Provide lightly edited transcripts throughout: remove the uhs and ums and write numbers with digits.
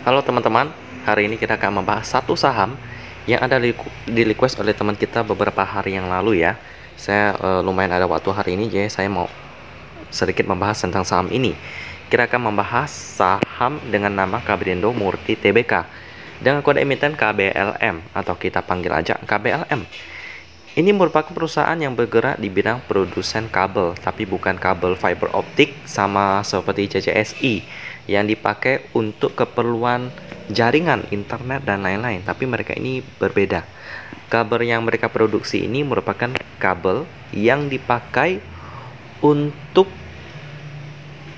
Halo teman-teman, hari ini kita akan membahas satu saham yang ada di request oleh teman kita beberapa hari yang lalu ya. Saya lumayan ada waktu hari ini, jadi saya mau sedikit membahas tentang saham ini. Kita akan membahas saham dengan nama Kabrindo Murti Tbk dengan kode emiten KBLM atau kita panggil aja KBLM. Ini merupakan perusahaan yang bergerak di bidang produsen kabel, tapi bukan kabel fiber optik sama seperti CCSI yang dipakai untuk keperluan jaringan internet dan lain-lain, tapi mereka ini berbeda. Kabel yang mereka produksi ini merupakan kabel yang dipakai untuk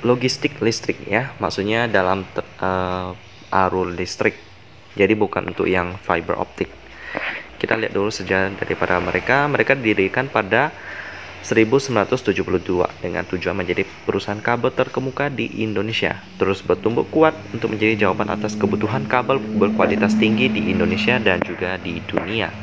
logistik listrik ya, maksudnya dalam arus listrik, jadi bukan untuk yang fiber optik. Kita lihat dulu sejarah daripada mereka didirikan pada 1972 dengan tujuan menjadi perusahaan kabel terkemuka di Indonesia, terus bertumbuh kuat untuk menjadi jawaban atas kebutuhan kabel berkualitas tinggi di Indonesia dan juga di dunia.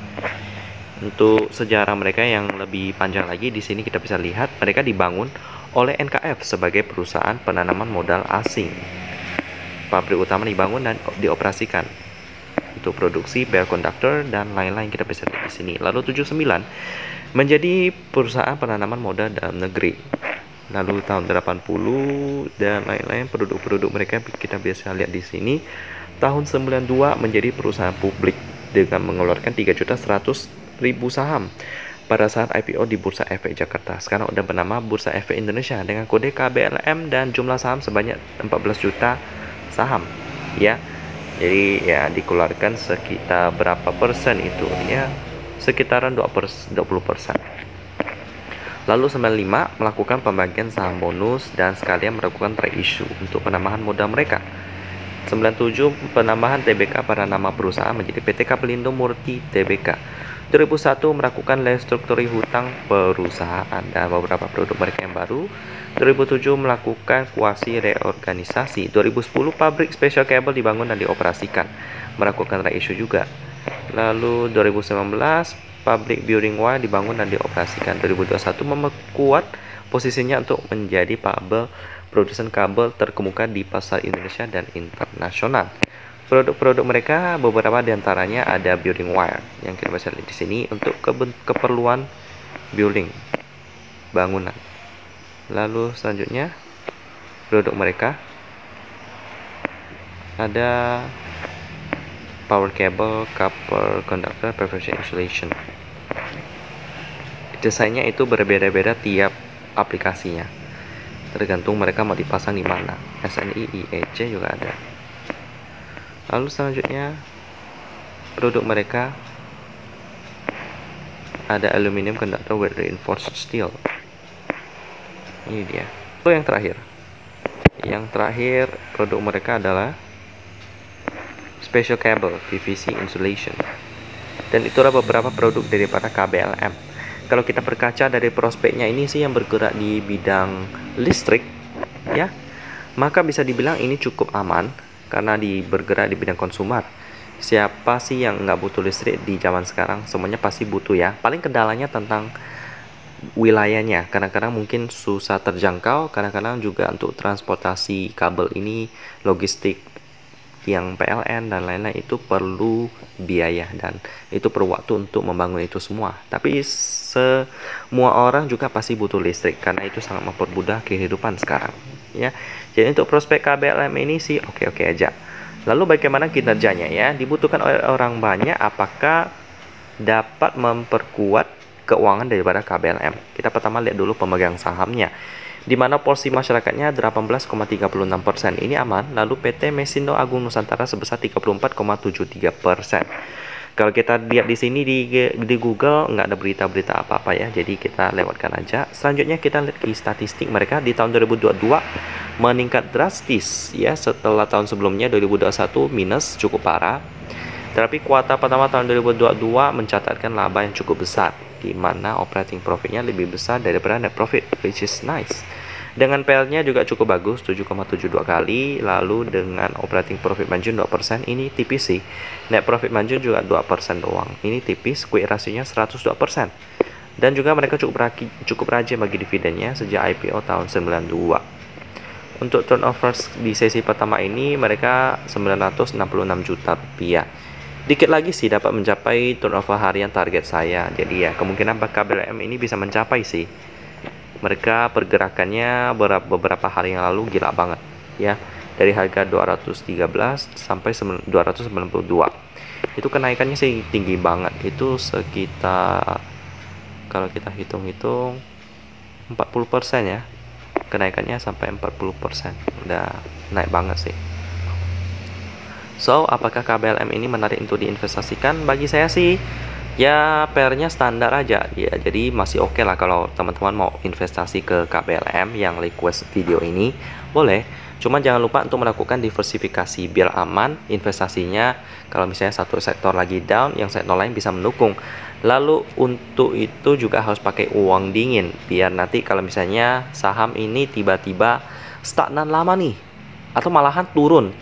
Untuk sejarah mereka yang lebih panjang lagi, di sini kita bisa lihat mereka dibangun oleh NKF sebagai perusahaan penanaman modal asing. Pabrik utama dibangun dan dioperasikan untuk produksi bel konduktor dan lain-lain, kita bisa lihat di sini. Lalu 79 menjadi perusahaan penanaman modal dalam negeri. Lalu tahun 80 dan lain-lain produk-produk mereka kita bisa lihat di sini. Tahun 92 menjadi perusahaan publik dengan mengeluarkan 3.100.000 saham pada saat IPO di Bursa Efek Jakarta. Sekarang udah bernama Bursa Efek Indonesia dengan kode KBLM dan jumlah saham sebanyak 14 juta saham ya. Jadi ya dikeluarkan sekitar berapa persen itu ya, sekitaran 20%. Lalu 95 melakukan pembagian saham bonus dan sekalian melakukan reissue untuk penambahan modal mereka. 97 penambahan TBK pada nama perusahaan menjadi PT Kabrindo Murti Tbk. 2001 melakukan restrukturisasi hutang perusahaan dan beberapa produk mereka yang baru. 2007 melakukan kuasi reorganisasi. 2010 pabrik special cable dibangun dan dioperasikan, melakukan reissue juga. Lalu 2019 pabrik bearing wire dibangun dan dioperasikan. 2021 memperkuat posisinya untuk menjadi produsen kabel terkemuka di pasar Indonesia dan internasional. Produk-produk mereka beberapa diantaranya ada bearing wire yang kita bisa lihat di sini untuk keperluan building bangunan. Lalu selanjutnya produk mereka ada power cable, copper conductor, PVC insulation. Desainnya itu berbeda-beda tiap aplikasinya, tergantung mereka mau dipasang di mana. SNI, IEC juga ada. Lalu selanjutnya produk mereka ada aluminium conductor with reinforced steel. Ini dia. Lalu yang terakhir produk mereka adalah special cable, PVC insulation. Dan itulah beberapa produk daripada KBLM. Kalau kita berkaca dari prospeknya ini sih yang bergerak di bidang listrik ya, maka bisa dibilang ini cukup aman karena bergerak di bidang konsumer. Siapa sih yang nggak butuh listrik di zaman sekarang? Semuanya pasti butuh ya. Paling kendalanya tentang wilayahnya, kadang-kadang mungkin susah terjangkau, kadang-kadang juga untuk transportasi kabel ini, logistik yang PLN dan lain-lain itu perlu biaya dan itu perlu waktu untuk membangun itu semua. Tapi semua orang juga pasti butuh listrik karena itu sangat mempermudah kehidupan sekarang ya. Jadi untuk prospek KBLM ini sih oke-oke aja. Lalu bagaimana kinerjanya ya? Dibutuhkan oleh orang banyak, apakah dapat memperkuat keuangan daripada KBLM? Kita pertama lihat dulu pemegang sahamnya, di mana porsi masyarakatnya 18,36%, ini aman. Lalu PT Mesindo Agung Nusantara sebesar 34,73%. Kalau kita lihat di sini di Google nggak ada berita-berita apa-apa ya, jadi kita lewatkan aja. Selanjutnya kita lihat statistik mereka di tahun 2022 meningkat drastis ya, setelah tahun sebelumnya 2021 minus cukup parah. Tapi kuartal pertama tahun 2022 mencatatkan laba yang cukup besar, di mana operating profitnya lebih besar daripada net profit, which is nice. Dengan PL-nya juga cukup bagus, 7,72 kali. Lalu dengan operating profit margin 2%, ini tipis sih. Net profit margin juga 2% doang, ini tipis. Quick ratio-nya 102%. Dan juga mereka cukup rajin bagi dividennya sejak IPO tahun 92. Untuk turnover di sesi pertama ini mereka 966 juta rupiah. Dikit lagi sih dapat mencapai turnover harian target saya. Jadi ya kemungkinan KBLM ini bisa mencapai sih. Mereka pergerakannya beberapa hari yang lalu gila banget ya. Dari harga 213 sampai 292. Itu kenaikannya sih tinggi banget. Itu sekitar kalau kita hitung-hitung 40% ya. Kenaikannya sampai 40%. Udah naik banget sih. So, apakah KBLM ini menarik untuk diinvestasikan? Bagi saya sih ya pairnya standar aja ya. Jadi masih oke lah kalau teman-teman mau investasi ke KBLM yang request video ini, boleh. Cuma jangan lupa untuk melakukan diversifikasi biar aman investasinya. Kalau misalnya satu sektor lagi down, yang sektor lain bisa mendukung. Lalu untuk itu juga harus pakai uang dingin biar nanti kalau misalnya saham ini tiba-tiba stagnan lama nih atau malahan turun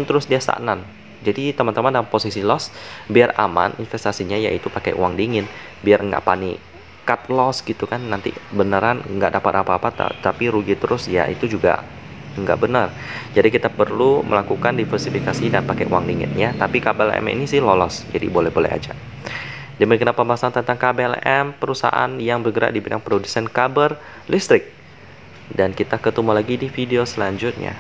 terus dia stagnan. Jadi teman-teman dalam posisi loss biar aman investasinya yaitu pakai uang dingin biar nggak panik cut loss gitu kan, nanti beneran nggak dapat apa-apa tapi rugi terus ya, itu juga nggak benar. Jadi kita perlu melakukan diversifikasi dan pakai uang dingin ya. Tapi KBLM ini sih lolos, jadi boleh-boleh aja. Demikian pembahasan tentang KBLM, perusahaan yang bergerak di bidang produsen kabel listrik. Dan kita ketemu lagi di video selanjutnya.